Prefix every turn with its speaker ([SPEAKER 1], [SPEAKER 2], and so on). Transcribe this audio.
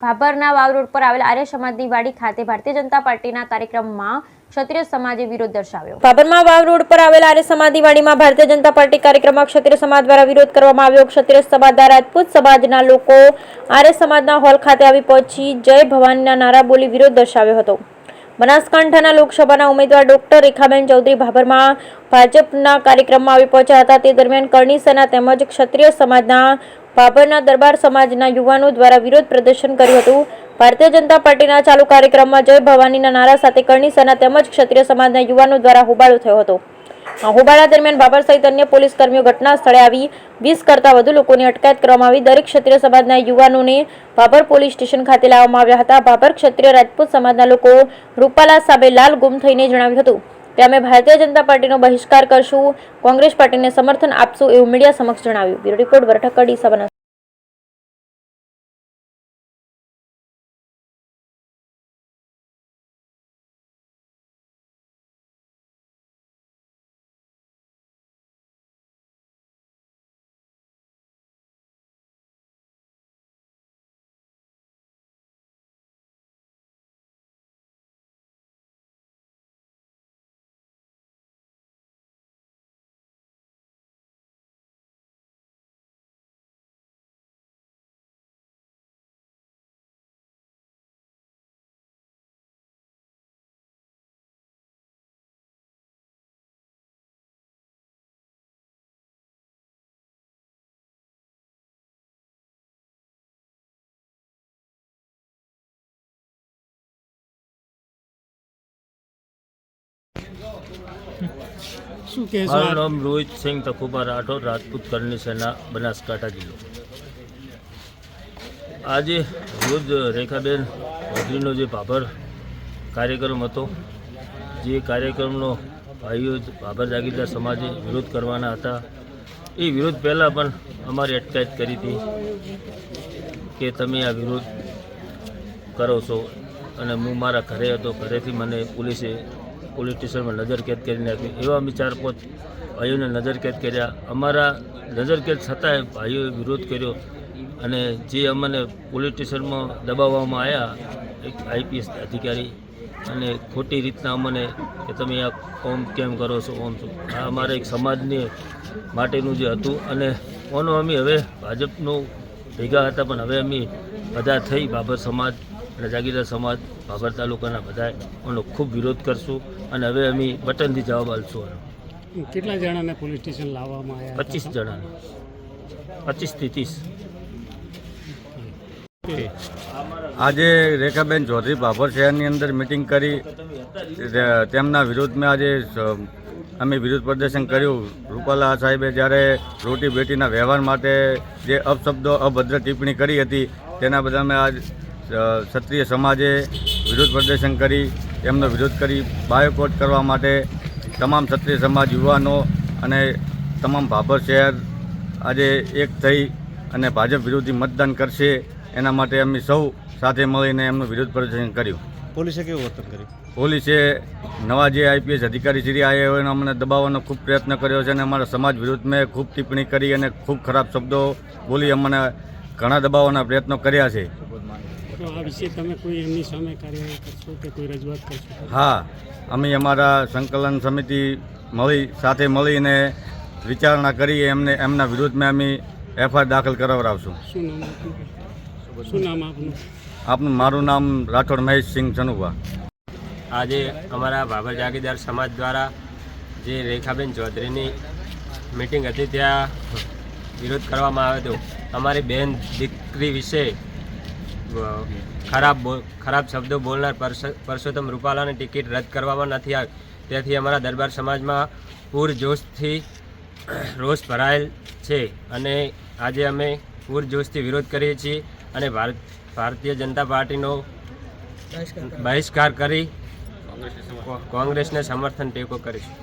[SPEAKER 1] ભાભરના વાવ road પર આવેલ આર્ય સમાજની વાડી ખાતે ભારતીય જનતા પાર્ટીના કાર્યક્રમમાં ક્ષત્રિય સમાજે વિરોધ દર્શાવ્યો। ભાભરમાં વાવ રોડ પર આવેલ આર્ય સમાજની વાડીમાં ભારતીય જનતા પાર્ટી કાર્યક્રમમાં ક્ષત્રિય સમાજ દ્વારા વિરોધ કરવામાં આવ્યો। ક્ષત્રિય સમાજના રાજપૂત સમાજના લોકો આર્ય સમાજના હોલ ખાતે આવી પહોંચી જય ભવાનીના નારા બોલી વિરોધ દર્શાવ્યો હતો। બનાસકાંઠાના લોકસભાના ઉમેદવાર ડોક્ટર રેખાબેન ચૌધરી ભાભરમાં ભાજપના કાર્યક્રમમાં આવી પહોંચ્યા હતા। તે દરમિયાન કરણી સેના તેમજ ક્ષત્રિય સમાજના ભાભરના દરબાર સમાજના યુવાનો દ્વારા વિરોધ પ્રદર્શન કર્યું હતું। ભારતીય જનતા પાર્ટીના ચાલુ કાર્યક્રમમાં જય ભવાનીના નારા સાથે કરણી સેના તેમજ ક્ષત્રિય સમાજના યુવાનો દ્વારા હોબાળો થયો હતો। આ હોબાળા દરમિયાન ભાભર સહિત અન્ય પોલીસ કર્મીઓ ઘટના સ્થળે આવી 20 કરતાં વધુ લોકોની અટકાયત કરવામાં આવી। દરેક ક્ષત્રિય સમાજના યુવાનોને ભાભર પોલીસ સ્ટેશન ખાતે લાવવામાં આવ્યા હતા। ભાભર ક્ષત્રિય રાજપૂત સમાજના લોકો રૂપાલા સામે લાલ ગુમ થઈને જણાવ્યું હતું કે અમે ભારતીય જનતા પાર્ટીનો બહિષ્કાર કરશું, કોંગ્રેસ પાર્ટીને સમર્થન આપશું એવું મીડિયા સમક્ષ જણાવ્યું। બ્યુરો રિપોર્ટ વરઠકડી ડીસા।
[SPEAKER 2] મારું નામ રોહિત સિંહ તખુબા રાઠોડ, રાજપૂત કરણી સેના, બનાસકાંઠા જિલ્લો। આજે રોજ રેખાબેન ચૌધરીનો જે ભાભર કાર્યક્રમ હતો, જે કાર્યક્રમનો ભાઈઓ ભાભર જાગીરદાર સમાજે વિરોધ કરવાના હતા, એ વિરોધ પહેલાં પણ અમારી અટકાયત કરી હતી કે તમે આ વિરોધ કરો છો, અને હું મારા ઘરે હતો, ઘરેથી મને પોલીસ સ્ટેશનમાં નજરકેદ કરી નાખી। એવા અમે 4-5 ભાઈઓને નજરકેદ કર્યા। અમારા નજરકેદ છતાંય ભાઈઓએ વિરોધ કર્યો, અને જે અમને પોલીસ સ્ટેશનમાં દબાવવામાં આવ્યા એક IPS અધિકારી, અને ખોટી રીતના અમને કે તમે આ ઓમ કેમ કરો છો, ઓમ છો। આ અમારા એક સમાજને માટેનું જે હતું, અને ઓનો અમે હવે ભાજપનું ભેગા હતા, પણ હવે અમે બધા થઈ ભાભર સમાજ અને જાગીરદાર સમાજ ભાભર તાલુકાના બધા એનો ખૂબ વિરોધ કરશું, અને હવે અમે બટનથી જવાબ આપશું।
[SPEAKER 3] કેટલા જણાને પોલીસ સ્ટેશન લાવવામાં આવ્યા?
[SPEAKER 2] 25 જણાને, 25 થી 30।
[SPEAKER 4] આજે રેખાબેન ચૌધરી ભાભર શહેરની અંદર મિટિંગ કરી તેમના વિરોધમાં આજે અમે વિરોધ પ્રદર્શન કર્યું। રૂપાલા સાહેબે જ્યારે રોટી બેટીના વ્યવહાર માટે જે અપશબ્દો અભદ્ર ટિપ્પણી કરી હતી, તેના બદલે અમે આજ ક્ષત્રિય સમાજે વિરોધ પ્રદર્શન કરી એમનો વિરોધ કરી બાયકોટ કરવા માટે તમામ ક્ષત્રિય સમાજ યુવાનો અને તમામ ભાભર શહેર આજે એક થઈ અને ભાજપ વિરોધી મતદાન કરશે, એના માટે અમે સૌ સાથે મળીને એમનું વિરોધ પ્રદર્શન કર્યું।
[SPEAKER 5] પોલીસે કેવું વર્તન કર્યું?
[SPEAKER 4] પોલીસે નવા જે IPS અધિકારી શ્રી આવ્યા હોય એને અમને દબાવવાનો ખૂબ પ્રયત્ન કર્યો છે, અને અમારા સમાજ વિરુદ્ધમાં ખૂબ ટિપ્પણી કરી અને ખૂબ ખરાબ શબ્દો બોલી અમને ઘણા દબાવવાના પ્રયત્નો કર્યા છે।
[SPEAKER 3] આ વિશે તમે કોઈ એમની સામે કાર્યવાહી કરશો કે કોઈ રજૂઆત કરશો?
[SPEAKER 4] હા, અમે અમારા સંકલન સમિતિ સાથે મળીને વિચારણા કરી એમના વિરોધમાં અમે FIR દાખલ કરાવડાવશું।
[SPEAKER 3] શું નામ આપનું?
[SPEAKER 4] મારું નામ રાઠોડ મહેશસિંહ ચનુભા।
[SPEAKER 6] આજે અમારા ભાભર જાગીરદાર સમાજ દ્વારા જે રેખાબેન ચૌધરીની મિટિંગ હતી ત્યાં વિરોધ કરવામાં આવ્યો હતો। અમારી બહેન દીકરી વિશે ખરાબ શબ્દો બોલનાર પરસોત્તમ રૂપાલાની ટિકિટ રદ કરવામાં નથી આવી, તેથી અમારા દરબાર સમાજમાં પૂરજોશથી રોષ ભરાયેલ છે, અને આજે અમે પૂરજોશથી વિરોધ કરીએ છીએ, અને ભારતીય જનતા પાર્ટીનો બહિષ્કાર કરી કોંગ્રેસને સમર્થન ટેકો કરીશું।